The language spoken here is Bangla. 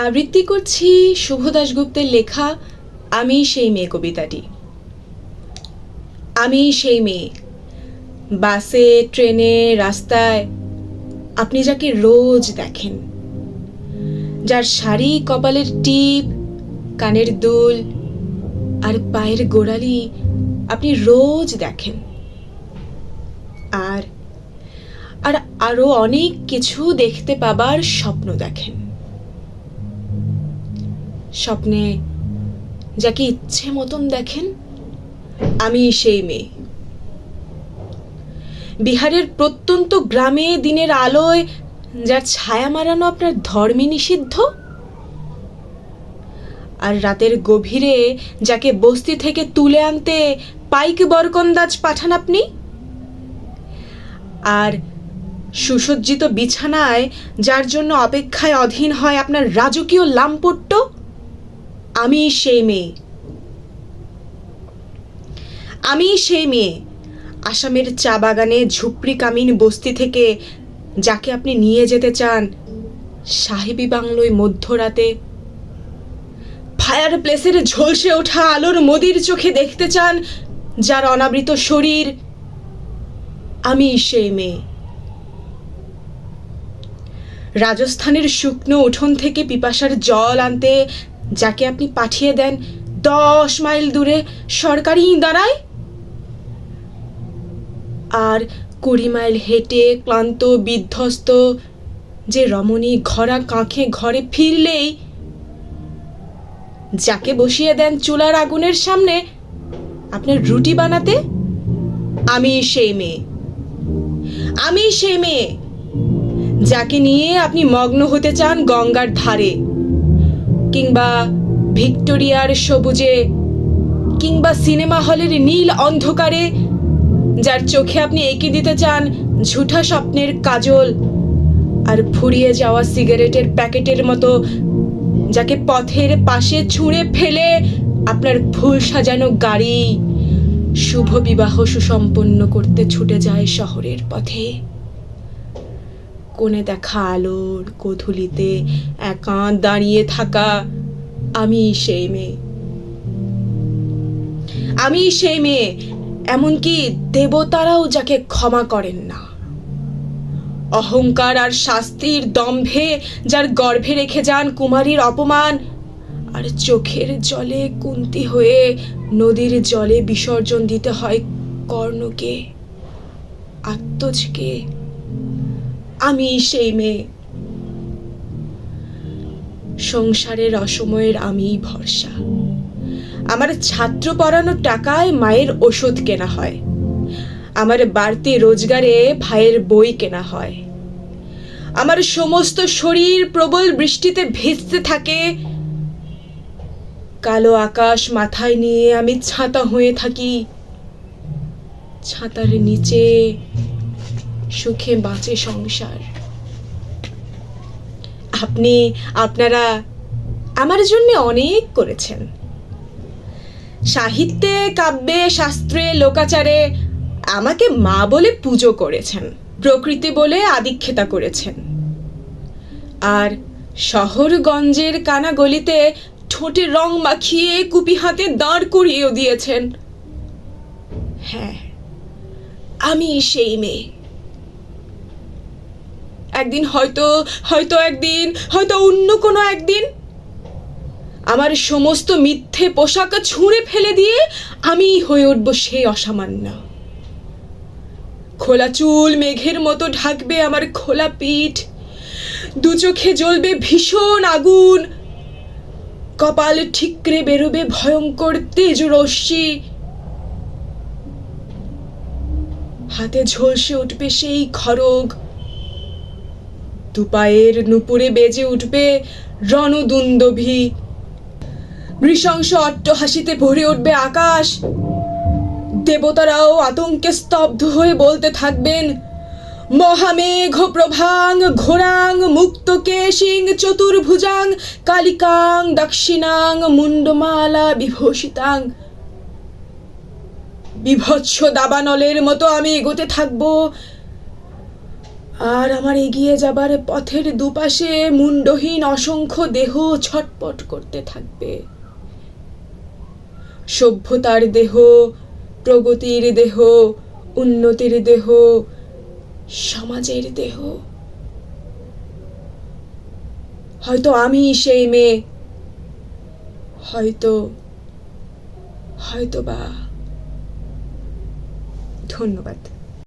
আবৃত্তি করছি শুভ দাশগুপ্তের লেখা আমি সেই মেয়ে কবিতাটি। আমি সেই মেয়ে, বাসে ট্রেনে রাস্তায় আপনি যাকে রোজ দেখেন, যার শাড়ি কপালের টিপ কানের দুল আর পায়ের গোড়ালি আপনি রোজ দেখেন, আর আর আরো অনেক কিছু দেখতে পাবার স্বপ্ন দেখেন। স্বপ্নে যাকে ইচ্ছে মতন দেখেন, আমি সেই মেয়ে। বিহারের প্রত্যন্ত গ্রামে দিনের আলোয় যার ছায়া মারানো আপনার ধর্মে নিষিদ্ধ, আর রাতের গভীরে যাকে বস্তি থেকে তুলে আনতে পাইক বরকন্দাজ পাঠান আপনি, আর সুসজ্জিত বিছানায় যার জন্য অপেক্ষায় অধীন হয় আপনার রাজকীয় লামপট্ট, আমি সেই মেয়ে। আমি সেই মেয়ে, আসামের চা বাগানে ঝুপড়ি কামিন বস্তি থেকে যাকে আপনি নিয়ে যেতে চান সাহেবী বাংলোয় মধ্যরাতে, ফায়ার প্লেসের ঝলসে ওঠা আলোর মোদির চোখে দেখতে চান যার অনাবৃত শরীর, আমি সেই মেয়ে। রাজস্থানের শুকনো উঠোন থেকে পিপাসার জল আনতে যাকে আপনি পাঠিয়ে দেন 10 মাইল দূরে সরকারি দাঁড়ায়, আর 20 মাইল হেঁটে ক্লান্ত বিধ্বস্ত যে রমণী ঘরা কাঁখে ঘরে ফিরলেই যাকে বসিয়ে দেন চুলার আগুনের সামনে আপনার রুটি বানাতে, আমি সেই মেয়ে। আমি সেই মেয়ে যাকে নিয়ে আপনি মগ্ন হতে চান গঙ্গার ধারে, কিংবা ভিক্টোরিয়ার সবুজে, কিংবা সিনেমা হলের নীল অন্ধকারে, যার চোখে আপনি এঁকে দিতে চান ঝুঠা স্বপ্নের কাজল, আর ফুরিয়ে যাওয়া সিগারেটের প্যাকেটের মতো যাকে পথের পাশে ছুঁড়ে ফেলে আপনার ফুল সাজানো গাড়ি শুভ বিবাহ সুসম্পন্ন করতে ছুটে যায় শহরের পথে। কোণে দেখা আলোর গোধূলিতে একা দাঁড়িয়ে থাকা আমি সেই মেয়ে। আমি সেই মেয়ে, এমনকি দেবতারাও যাকে ক্ষমা করেন না। অহংকার আর শাস্তির দম্ভে যার গর্ভে রেখে যান কুমারীর অপমান, আর চোখের জলে কুন্তি হয়ে নদীর জলে বিসর্জন দিতে হয় কর্ণকে, আত্মজকে, আমি সেই মেয়ে। সংসারের অসময়ের আমিই ভরসা। আমার ছাত্র পড়ানোর টাকায় মায়ের ওষুধ কেনা হয়, আমার বাড়তি রোজগারে ভাইয়ের বই কেনা হয়, আমার সমস্ত শরীর প্রবল বৃষ্টিতে ভিজতে থাকে, কালো আকাশ মাথায় নিয়ে আমি ছাতা হয়ে থাকি, ছাতার নিচে সুখে বাঁচে সংসার। আপনারা আমার জন্য অনেক করেছেন। সাহিত্যে, কাব্যে, শাস্ত্রে, লোকাচারে আমাকে মা বলে পুজো করেছেন, প্রকৃতি বলে আদিক্ষেতা করেছেন, আর শহরগঞ্জের কানা গলিতে ঠোঁটে রং মাখিয়ে কুপি হাতে দাঁড় করিয়েও দিয়েছেন। হ্যাঁ, আমি সেই মেয়ে। একদিন হয়তো অন্য কোনো একদিন আমার সমস্ত মিথ্যে পোশাক ছুঁড়ে ফেলে দিয়ে আমি হয়ে উঠব সেই অসামান্য। খোলা চুল মেঘের মতো ঢাকবে আমার খোলা পিঠ, দু চোখে জ্বলবে ভীষণ আগুন, কপাল ঠিকরে বেরোবে ভয়ঙ্কর তেজ রশ্মি, হাতে ঝলসে উঠবে সেই খড়গ, দুপায়ের নুপুরে বেজে উঠবে রণদুন্দভি, নৃশংস অট্টহাসিতে ভরে উঠবে আকাশ। দেবতারাও আতঙ্কে স্তব্ধ হয়ে বলতে থাকবেন, মহামেঘ প্রভাং ঘোরাং মুক্তকেশিং চতুর্ভুজাং কালিকাং দক্ষিণাং মুন্ডমালা বিভূষিতাং। বিভৎস দাবানলের মতো আমি এগোতে থাকবো, আর আমার এগিয়ে যাবার পথের দুপাশে মুন্ডহীন অসংখ্য দেহ ছটপট করতে থাকবে। সভ্যতার দেহ, প্রগতির দেহ, উন্নতির দেহ, সমাজের দেহ। হয়তো আমি সেই মেয়ে, হয়তো বা। ধন্যবাদ।